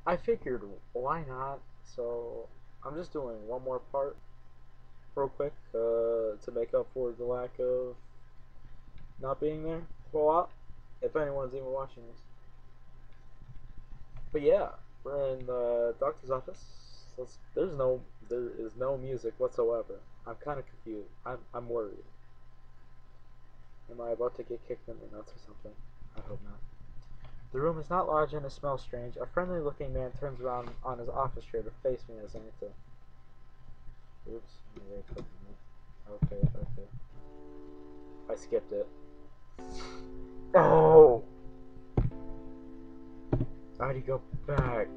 I figured, why not? So I'm just doing one more part real quick to make up for the lack of not being there for a while, if anyone's even watching this. But yeah, we're in the doctor's office. There is no music whatsoever. I'm kind of confused. I'm worried. Am I about to get kicked in the nuts or something? I hope not. The room is not large and it smells strange. A friendly-looking man turns around on his office chair to face me as I enter. Oops. Okay. I skipped it. Oh! How'd he go back?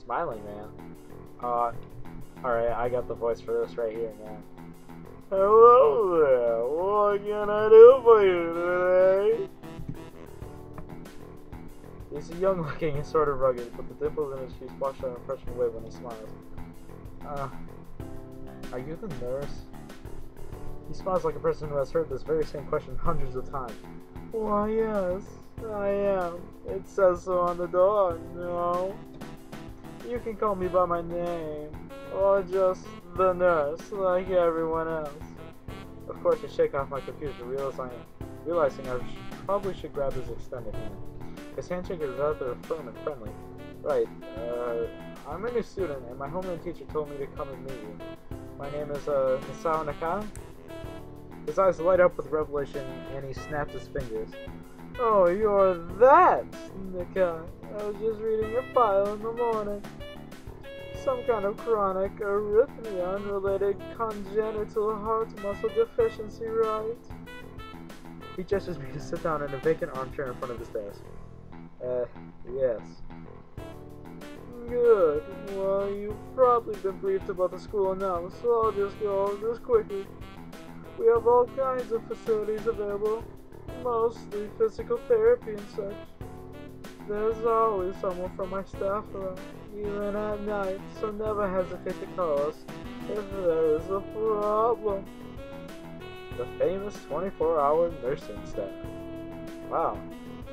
Smiling man. Alright, I got the voice for this right here, man. Hello there. What can I do for you today? He's young looking and sort of rugged, but the dimples in his cheeks wash that impression away when he smiles. Are you the nurse? He smiles like a person who has heard this very same question hundreds of times. Why, yes, I am. It says so on the door, no? You can call me by my name, or just the nurse, like everyone else. Of course, I shake off my confusion, realizing I probably should grab his extended hand. His handshake is rather firm and friendly. Right, I'm a new student, and my homeroom teacher told me to come and meet you. My name is, Hisao Nakai? His eyes light up with revelation, and he snaps his fingers. Oh, you're that, Nakai. I was just reading your file in the morning. Some kind of chronic arrhythmia unrelated congenital heart muscle deficiency, right? He gestures me to sit down in a vacant armchair in front of his desk. Yes. Good. Well, you've probably been briefed about the school now, so I'll just go over this quickly. We have all kinds of facilities available, mostly physical therapy and such. There's always someone from my staff around, even at night, so never hesitate to call us if there is a problem. The famous 24-hour nursing staff. Wow,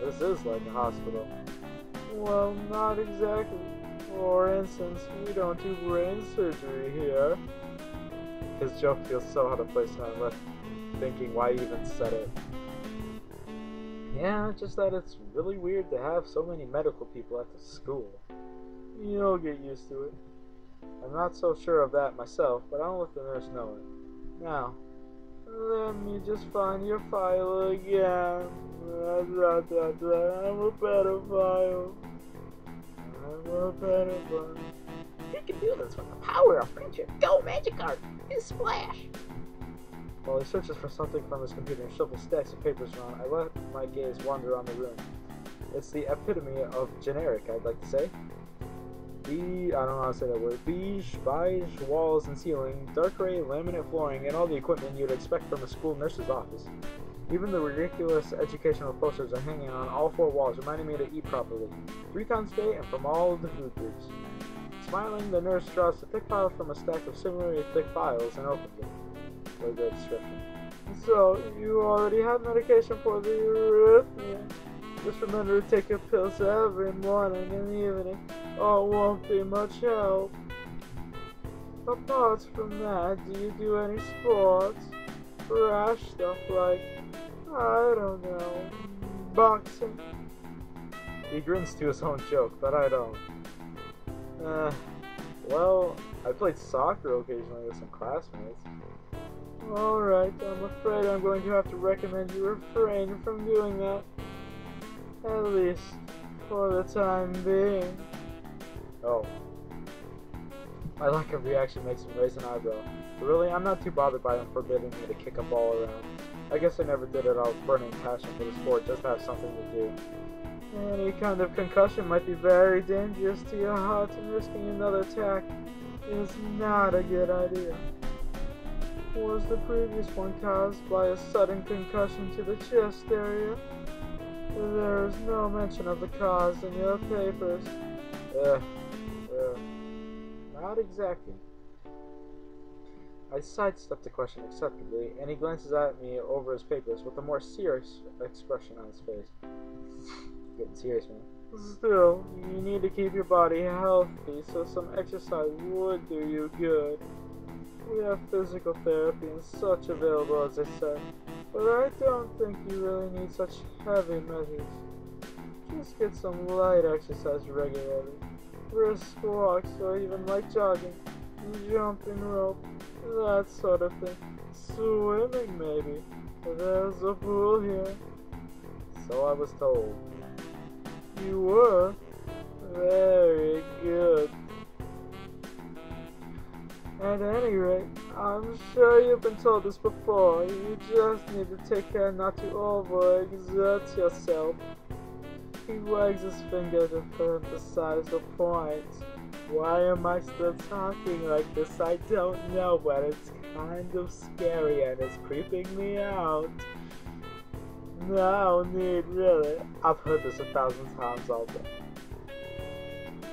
this is like a hospital. Well, not exactly. For instance, we don't do brain surgery here. His joke feels so out of place and I'm left thinking why he even said it. Yeah, just that it's really weird to have so many medical people at the school. You'll get used to it. I'm not so sure of that myself, but I'll let the nurse know it. Now, let me just find your file again. I'm a pedophile. You can do this with the power of friendship. Go, Magikarp! And splash! While he searches for something from his computer and shovels stacks of papers around, I let my gaze wander around the room. It's the epitome of generic, I'd like to say. I don't know how to say that word. Beige walls and ceiling, dark gray laminate flooring, and all the equipment you'd expect from a school nurse's office. Even the ridiculous educational posters are hanging on all four walls, reminding me to eat properly 3 times a day and from all of the food groups. Smiling, the nurse draws a thick file from a stack of similarly thick files and opens it. What a great description. So, you already have medication for the arrhythmia. Just remember to take your pills every morning and evening, or it won't be much help. Apart from that, do you do any sports? Rash stuff like, I don't know, boxing? He grins to his own joke, but I don't. Well, I played soccer occasionally with some classmates. Alright, I'm afraid I'm going to have to recommend you refrain from doing that. At least, for the time being. Oh. My lack of reaction makes him raise an eyebrow. But really, I'm not too bothered by him forbidding me to kick a ball around. I guess I never did it out of burning passion for the sport, just to have something to do. Any kind of concussion might be very dangerous to your heart, and risking another attack is not a good idea. Was the previous one caused by a sudden concussion to the chest area? There is no mention of the cause in your papers. Not exactly. I sidestepped the question acceptably, and he glances at me over his papers with a more serious expression on his face. Getting serious, man. Still, you need to keep your body healthy, so some exercise would do you good. We have physical therapy and such available, as I said, but I don't think you really need such heavy measures. Just get some light exercise regularly. Brisk walks or even light jogging, jumping rope, that sort of thing. Swimming maybe. There's a pool here. So I was told. You were? Very good. At any rate, I'm sure you've been told this before. You just need to take care not to overexert yourself. He wags his finger to emphasize the point. Why am I still talking like this? I don't know, but it's kind of scary and it's creeping me out. No need, really. I've heard this 1,000 times already.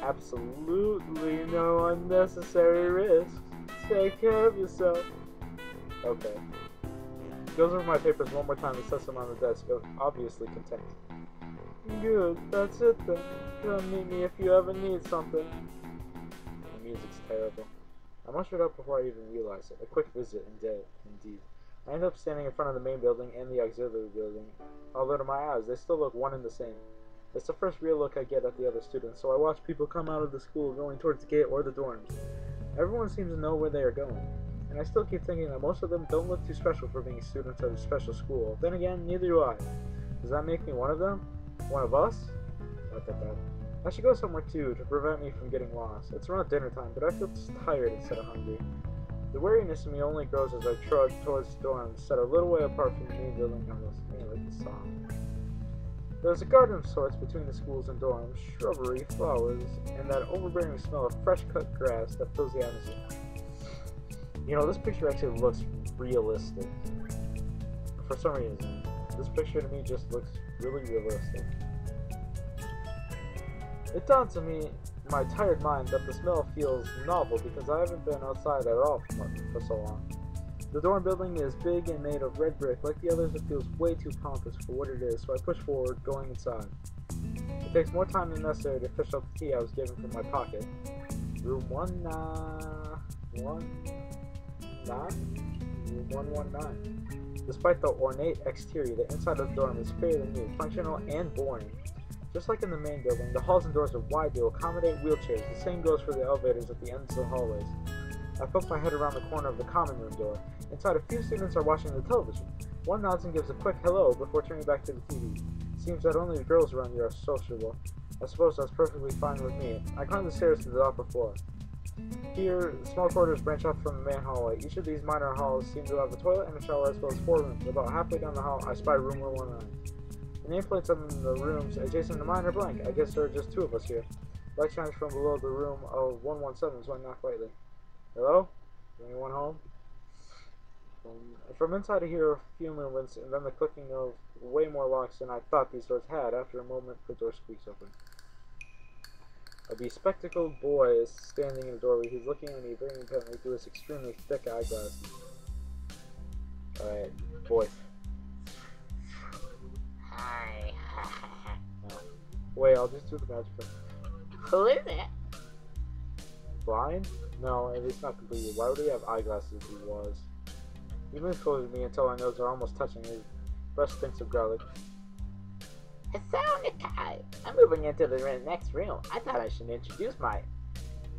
Absolutely no unnecessary risks. Take care of yourself. Okay. Goes over my papers one more time and sets them on the desk, obviously content. Good, that's it then. Come meet me if you ever need something. The music's terrible. I mustered up before I even realized it. A quick visit, indeed. I ended up standing in front of the main building and the auxiliary building. Although to my eyes, they still look one and the same. It's the first real look I get at the other students, so I watch people come out of the school going towards the gate or the dorms. Everyone seems to know where they are going, and I still keep thinking that most of them don't look too special for being students at a special school. Then again, neither do I. Does that make me one of them? One of us? I should go somewhere too, to prevent me from getting lost. It's around dinner time, but I feel just tired instead of hungry. The weariness in me only grows as I trudge towards the dorms, set a little way apart from the main building on the song. There's a garden of sorts between the schools and dorms, shrubbery, flowers, and that overbearing smell of fresh-cut grass that fills the atmosphere. You know, this picture actually looks realistic. For some reason, this picture to me just looks really realistic. It dawned to me, in my tired mind, that the smell feels novel because I haven't been outside at all for so long. The dorm building is big and made of red brick. Like the others, it feels way too pompous for what it is, so I push forward, going inside. It takes more time than necessary to fish out the key I was given from my pocket. Room 119? Despite the ornate exterior, the inside of the dorm is fairly new, functional, and boring. Just like in the main building, the halls and doors are wide to accommodate wheelchairs. The same goes for the elevators at the ends of the hallways. I poke my head around the corner of the common room door. Inside, a few students are watching the television. One nods and gives a quick hello before turning back to the TV. Seems that only the girls around here are sociable. I suppose that's perfectly fine with me. I climb the stairs to the upper floor. Here, small corridors branch off from the main hallway. Each of these minor halls seem to have a toilet and a shower as well as 4 rooms. About halfway down the hall, I spy room 119. The nameplates on the rooms adjacent to mine are blank. I guess there are just 2 of us here. Light shines from below the room of 117, so I knock lightly. Hello? Is anyone home? From inside I hear a few movements and then the clicking of way more locks than I thought these doors had. After a moment, the door squeaks open. A bespectacled boy is standing in the doorway. He's looking at me very intently through his extremely thick eyeglasses. Alright, boy. Hi. Oh. Wait, I'll just do the magic thing. Who is it? Blind? No, at least not completely. Why would he have eyeglasses if he was? He moves closer to me until my nose are almost touching. His breath stinks of garlic. Hi. I'm moving into the next room. I thought I should introduce my...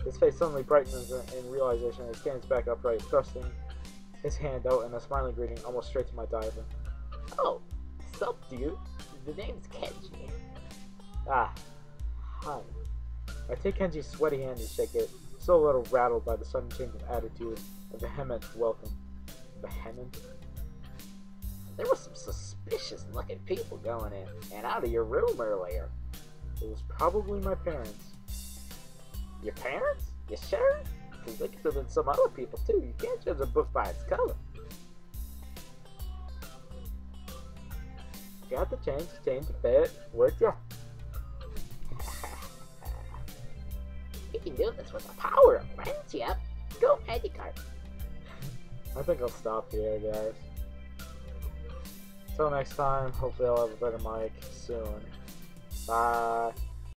His face suddenly brightens in realization and he stands back upright, thrusting his hand out in a smiling greeting almost straight to my diaphragm. Oh, sup, dude? The name's Kenji. Ah, hi. I take Kenji's sweaty hand and shake it, still a little rattled by the sudden change of attitude, a vehement welcome. Vehement? There were some suspicious-looking people going in and out of your room earlier. It was probably my parents. Your parents? You sure? Because there could have been some other people, too. You can't judge a book by its color. Got the change to pay it. Where'd you? You can do this with the power of friendship. Go, Magikarp. I think I'll stop here, guys. Until next time, hopefully I'll have a better mic soon. Bye.